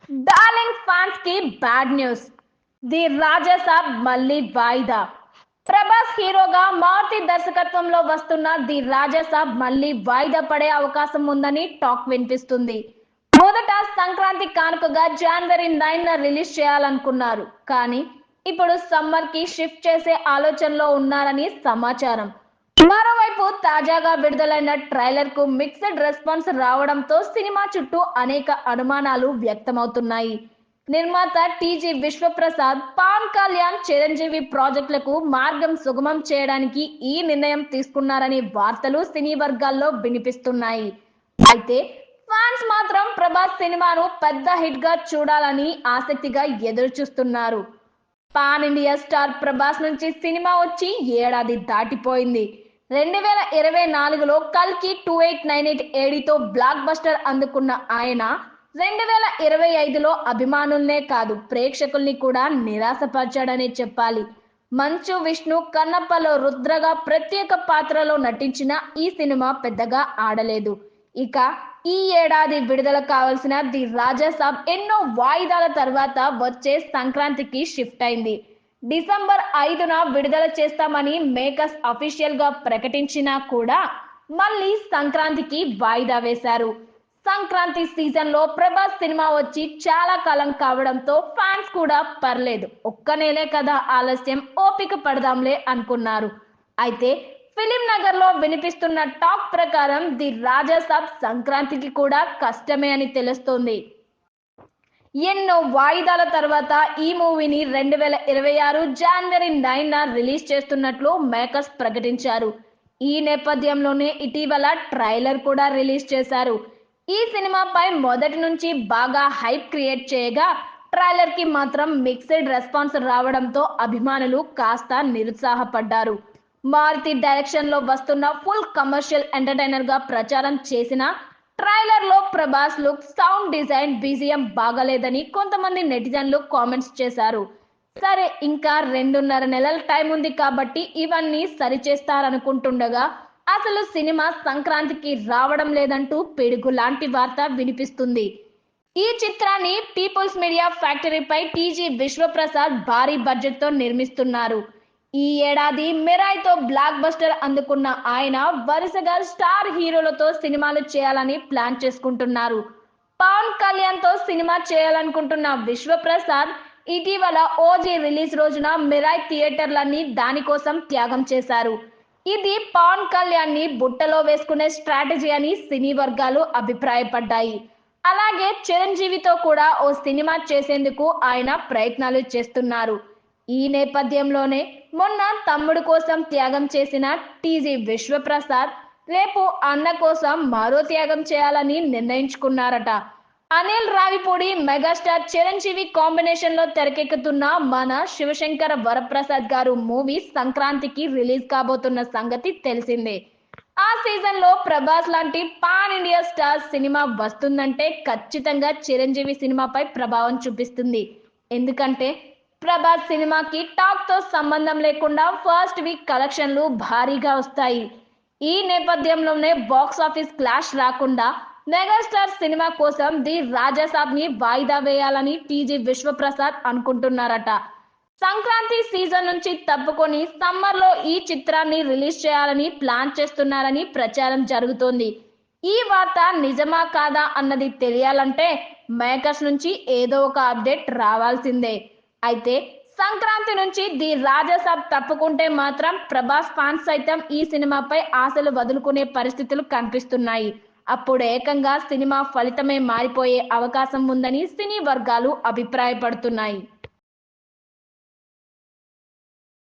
Darling fans కి bad news. The Raja Saab మళ్ళీ వాయిదా. ప్రభాస్ హీరోగా మారుతి దర్శకత్వంలో వస్తున్న ది రాజాసాబ్ మళ్ళీ వాయిదా పడే అవకాశం ఉందని టాక్ వినిపిస్తుంది. మొదట సంక్రాంతి కానుకగా జనవరి 9న రిలీజ్ చేయాలనుకున్నారు. కానీ ఇప్పుడు సమ్మర్ కి షిఫ్ట్ చేసే ఆలోచనలో ఉన్నారని సమాచారం. మరోవైపు తాజాగా విడుదలైన ట్రైలర్ కు మిక్స్డ్ రెస్పాన్స్ రావడంతో సినిమా చుట్టూ అనేక అనుమానాలు వ్యక్తమవుతున్నాయి. నిర్మాత టీజీ విశ్వప్రసాద్, పవన్ కళ్యాణ్, చిరంజీవి ప్రాజెక్టులకు మార్గం సుగమం చేయడానికి ఈ నిర్ణయం తీసుకున్నారని వార్తలు సినీ వర్గాల్లో వినిపిస్తున్నాయి. అయితే ఫ్యాన్స్ మాత్రం ప్రభాస్ సినిమాను పెద్ద హిట్ గా చూడాలని ఆసక్తిగా ఎదురు చూస్తున్నారు. పాన్ ఇండియా స్టార్ ప్రభాస్ నుంచి సినిమా వచ్చి ఏడాది దాటిపోయింది. 2024లో కల్కి 2898 ఏడీతో బ్లాక్ బస్టర్ అందుకున్న ఆయన 2025లో అభిమానుల్నే కాదు ప్రేక్షకుల్ని కూడా నిరాశపరిచాడనే చెప్పాలి. మంచు విష్ణు కన్నప్పలో రుద్రగా ప్రత్యేక పాత్రలో నటించిన ఈ సినిమా పెద్దగా ఆడలేదు. ఇక ఈ ఏడాది విడుదల కావాల్సిన ది రాజాసాబ్ ఎన్నో వాయిదాల తర్వాత వచ్చే సంక్రాంతికి షిఫ్ట్ అయింది. డిసెంబర్ 5న విడుదల చేస్తామని మేకర్స్ అఫీషియల్ గా ప్రకటించినా కూడా మళ్ళీ సంక్రాంతికి వాయిదా వేశారు. సంక్రాంతి సీజన్ లో ప్రభాస్ సినిమా వచ్చి చాలా కాలం కావడంతో ఫ్యాన్స్ కూడా పర్లేదు, ఒక్క నెలే కదా ఆలస్యం, ఓపిక పడదాంలే అనుకున్నారు. అయితే ఫిలిం నగర్ లో వినిపిస్తున్న టాక్ ప్రకారం ది రాజాసాబ్ సంక్రాంతికి కూడా కష్టమే అని తెలుస్తోంది. ఎన్నో వాయిదాల తర్వాత ఈ మూవీని 2026 జనవరి 9న రిలీజ్ చేస్తున్నట్లు మేకర్స్ ప్రకటించారు. ఈ నేపథ్యంలోనే ఇటీవల ట్రైలర్ కూడా రిలీజ్ చేశారు. ఈ సినిమాపై మొదటి నుంచి బాగా హైప్ క్రియేట్ చేయగా ట్రైలర్ కి మాత్రం మిక్స్డ్ రెస్పాన్స్ రావడంతో అభిమానులు కాస్త నిరుత్సాహపడ్డారు. మారుతి డైరెక్షన్ లో వస్తున్న ఫుల్ కమర్షియల్ ఎంటర్టైనర్ గా ప్రచారం చేసిన ట్రైలర్ లో Prabhas look, sound design, BGM బాగలేదని కొంతమంది నెటిజన్లు కామెంట్స్ చేశారు. సరే, ఇంకా 2.5 నెలల టైం ఉంది కాబట్టి ఇవన్నీ సరిచేస్తారనుకుంటుండగా అసలు సినిమా సంక్రాంతికి రావడం లేదంటూ పిడుగు లాంటి వార్త వినిపిస్తుంది. ఈ చిత్రాన్ని పీపుల్స్ మీడియా ఫ్యాక్టరీపై టీజీ విశ్వప్రసాద్ భారీ బడ్జెట్ తో నిర్మిస్తున్నారు. ఈ ఏడాది మిరాయ్తో బ్లాక్ బస్టర్ అందుకున్న ఆయన వరుసగా స్టార్ హీరోలతో సినిమాలు చేయాలని ప్లాన్ చేసుకుంటున్నారు. పవన్ కళ్యాణ్ తో సినిమా చేయాలనుకుంటున్న విశ్వప్రసాద్ ఇటీవల ఓజీ రిలీజ్ రోజున మిరాయ్ థియేటర్లన్నీ దానికోసం త్యాగం చేశారు. ఇది పవన్ కళ్యాణ్ ని బుట్టలో వేసుకునే స్ట్రాటజీ అని సినీ వర్గాలు అభిప్రాయపడ్డాయి. అలాగే చిరంజీవితో కూడా ఓ సినిమా చేసేందుకు ఆయన ప్రయత్నాలు చేస్తున్నారు. ఈ నేపథ్యంలోనే మొన్న తమ్ముడు కోసం త్యాగం చేసిన టీజీ విశ్వప్రసాద్ రేపు అన్న కోసం మరో త్యాగం చేయాలని నిర్ణయించుకున్నారట. అనిల్ రావిపూడి, మెగాస్టార్ చిరంజీవి కాంబినేషన్ లో తెరకెక్కుతున్న మన శివశంకర వరప్రసాద్ గారు మూవీ సంక్రాంతికి రిలీజ్ కాబోతున్న సంగతి తెలిసిందే. ఆ సీజన్ లో ప్రభాస్ లాంటి పాన్ ఇండియా స్టార్ సినిమా వస్తుందంటే ఖచ్చితంగా చిరంజీవి సినిమాపై ప్రభావం చూపిస్తుంది. ఎందుకంటే ప్రభాస్ సినిమాకి టాక్ తో సంబంధం లేకుండా ఫస్ట్ వీక్ కలెక్షన్లు భారీగా వస్తాయి. ఈ నేపథ్యంలోనే బాక్స్ ఆఫీస్ క్లాష్ రాకుండా మెగాస్టార్ సినిమా కోసం ది రాజాసాబ్ ని వాయిదా వేయాలని టీజీ విశ్వప్రసాద్ అనుకుంటున్నారట. సంక్రాంతి సీజన్ నుంచి తప్పుకొని సమ్మర్ లో ఈ చిత్రాన్ని రిలీజ్ చేయాలని ప్లాన్ చేస్తున్నారని ప్రచారం జరుగుతోంది. ఈ వార్త నిజమా కాదా అన్నది తెలియాలంటే మేకర్స్ నుంచి ఏదో ఒక అప్డేట్ రావాల్సిందే. అయితే సంక్రాంతి నుంచి ది రాజాసాబ్ తప్పుకుంటే మాత్రం ప్రభాస్ ఫ్యాన్స్ సైతం ఈ సినిమాపై ఆశలు వదులుకునే పరిస్థితులు కనిపిస్తున్నాయి. అప్పుడు ఏకంగా సినిమా ఫలితమే మారిపోయే అవకాశం ఉందని సినీ వర్గాలు అభిప్రాయపడుతున్నాయి.